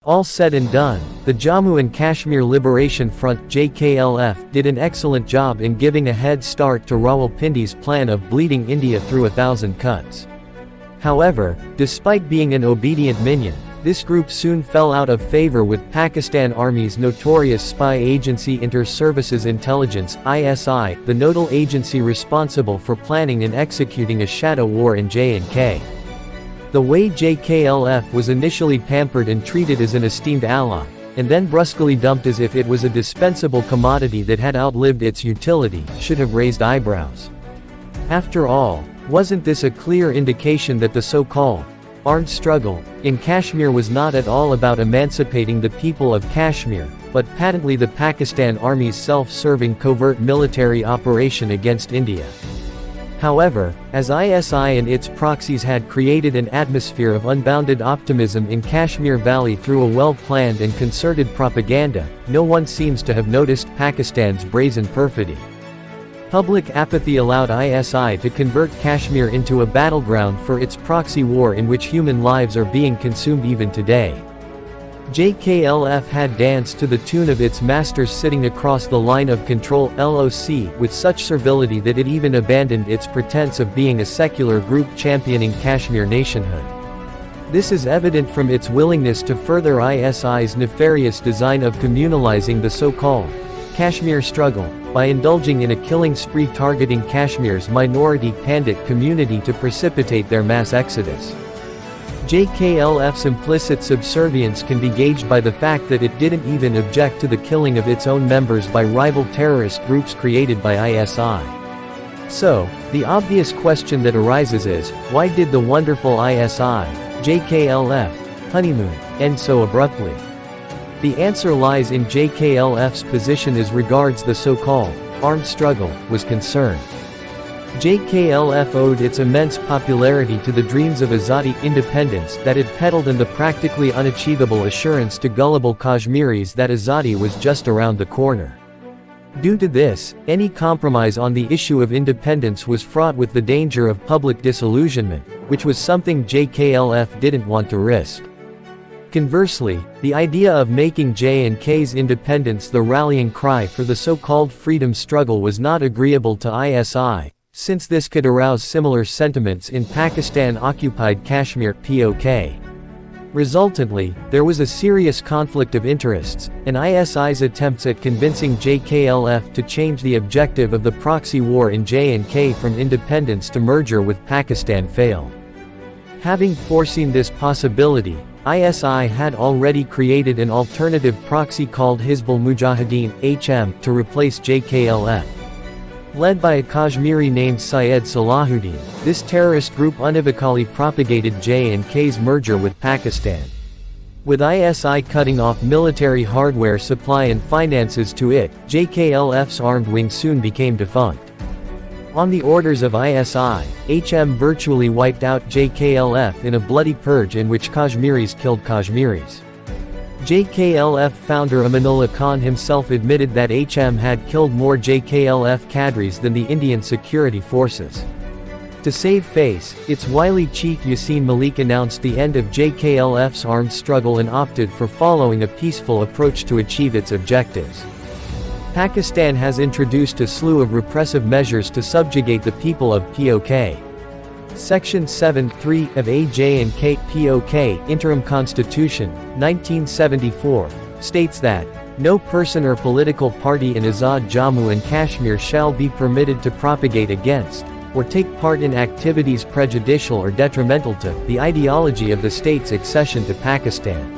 All said and done, the Jammu and Kashmir Liberation Front (JKLF) did an excellent job in giving a head start to Rawalpindi's plan of bleeding India through 1,000 cuts. However, despite being an obedient minion, this group soon fell out of favor with Pakistan Army's notorious spy agency Inter-Services Intelligence (ISI), the nodal agency responsible for planning and executing a shadow war in J&K. The way JKLF was initially pampered and treated as an esteemed ally, and then brusquely dumped as if it was a dispensable commodity that had outlived its utility, should have raised eyebrows. After all, wasn't this a clear indication that the so-called armed struggle in Kashmir was not at all about emancipating the people of Kashmir, but patently the Pakistan Army's self-serving covert military operation against India? However, as ISI and its proxies had created an atmosphere of unbounded optimism in Kashmir Valley through a well-planned and concerted propaganda, no one seems to have noticed Pakistan's brazen perfidy. Public apathy allowed ISI to convert Kashmir into a battleground for its proxy war in which human lives are being consumed even today. JKLF had danced to the tune of its masters sitting across the line of control (LOC) with such servility that it even abandoned its pretense of being a secular group championing Kashmir nationhood. This is evident from its willingness to further ISI's nefarious design of communalizing the so-called Kashmir struggle, by indulging in a killing spree targeting Kashmir's minority Pandit community to precipitate their mass exodus. JKLF's implicit subservience can be gauged by the fact that it didn't even object to the killing of its own members by rival terrorist groups created by ISI. So, the obvious question that arises is, why did the wonderful ISI, JKLF, honeymoon, end so abruptly? The answer lies in JKLF's position as regards the so-called armed struggle was concerned. JKLF owed its immense popularity to the dreams of Azadi independence that it peddled and the practically unachievable assurance to gullible Kashmiris that Azadi was just around the corner. Due to this, any compromise on the issue of independence was fraught with the danger of public disillusionment, which was something JKLF didn't want to risk. Conversely, the idea of making J&K's independence the rallying cry for the so-called freedom struggle was not agreeable to ISI, since this could arouse similar sentiments in Pakistan-occupied Kashmir (POK). Resultantly, there was a serious conflict of interests, and ISI's attempts at convincing JKLF to change the objective of the proxy war in J&K from independence to merger with Pakistan failed. Having foreseen this possibility, ISI had already created an alternative proxy called Hizbul Mujahideen HM to replace JKLF. Led by a Kashmiri named Syed Salahuddin, this terrorist group unevocally propagated J&K's merger with Pakistan. With ISI cutting off military hardware supply and finances to it, JKLF's armed wing soon became defunct. On the orders of ISI, HM virtually wiped out JKLF in a bloody purge in which Kashmiris killed Kashmiris. JKLF founder Amanullah Khan himself admitted that HM had killed more JKLF cadres than the Indian security forces. To save face, its wily chief Yasin Malik announced the end of JKLF's armed struggle and opted for following a peaceful approach to achieve its objectives. Pakistan has introduced a slew of repressive measures to subjugate the people of POK. Section 7(3) of AJ&K POK Interim Constitution, 1974, states that, "No person or political party in Azad Jammu and Kashmir shall be permitted to propagate against, or take part in activities prejudicial or detrimental to, the ideology of the state's accession to Pakistan."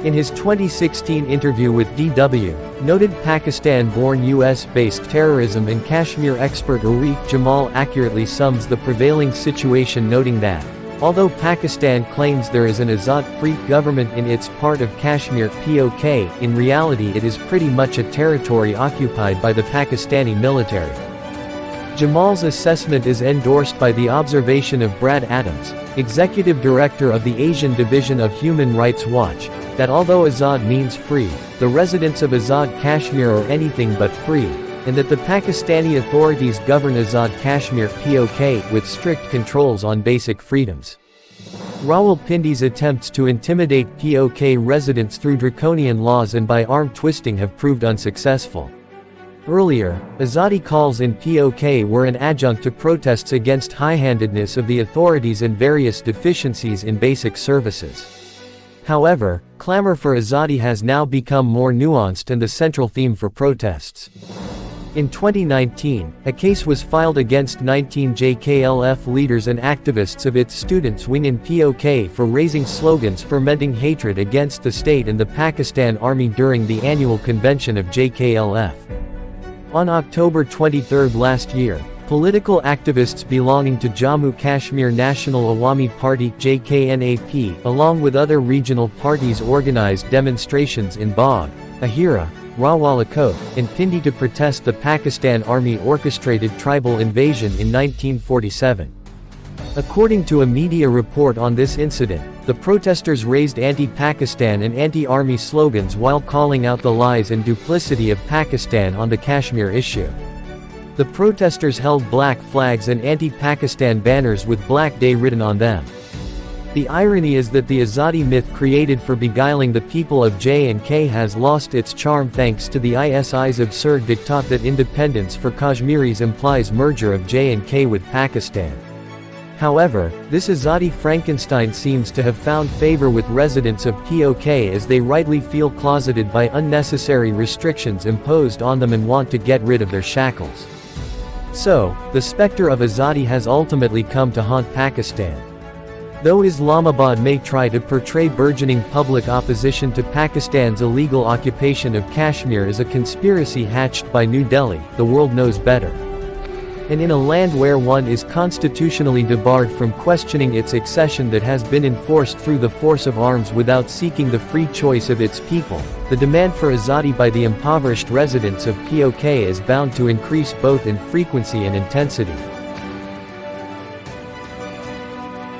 In his 2016 interview with DW, noted Pakistan-born US-based terrorism and Kashmir expert Arif Jamal accurately sums the prevailing situation, noting that, although Pakistan claims there is an Azad-free government in its part of Kashmir (POK), in reality it is pretty much a territory occupied by the Pakistani military. Jamal's assessment is endorsed by the observation of Brad Adams, executive director of the Asian Division of Human Rights Watch, that although Azad means free, the residents of Azad Kashmir are anything but free, and that the Pakistani authorities govern Azad Kashmir (POK) with strict controls on basic freedoms. Rawalpindi's attempts to intimidate POK residents through draconian laws and by arm twisting have proved unsuccessful. Earlier, Azadi calls in POK were an adjunct to protests against high-handedness of the authorities and various deficiencies in basic services. However, clamor for Azadi has now become more nuanced and the central theme for protests. In 2019, a case was filed against 19 JKLF leaders and activists of its students' wing in POK for raising slogans fomenting hatred against the state and the Pakistan Army during the annual convention of JKLF. On October 23 last year, political activists belonging to Jammu Kashmir National Awami Party (JKNAP), along with other regional parties organized demonstrations in Bagh, Ahira, Rawalpindi, and Pindi to protest the Pakistan Army orchestrated tribal invasion in 1947. According to a media report on this incident, the protesters raised anti-Pakistan and anti-army slogans while calling out the lies and duplicity of Pakistan on the Kashmir issue. The protesters held black flags and anti-Pakistan banners with Black Day written on them. The irony is that the Azadi myth created for beguiling the people of J&K has lost its charm thanks to the ISI's absurd diktat that independence for Kashmiris implies merger of J&K with Pakistan. However, this Azadi Frankenstein seems to have found favor with residents of POK as they rightly feel closeted by unnecessary restrictions imposed on them and want to get rid of their shackles. So, the specter of Azadi has ultimately come to haunt Pakistan. Though Islamabad may try to portray burgeoning public opposition to Pakistan's illegal occupation of Kashmir as a conspiracy hatched by New Delhi, the world knows better. And in a land where one is constitutionally debarred from questioning its accession that has been enforced through the force of arms without seeking the free choice of its people, the demand for Azadi by the impoverished residents of POK is bound to increase both in frequency and intensity.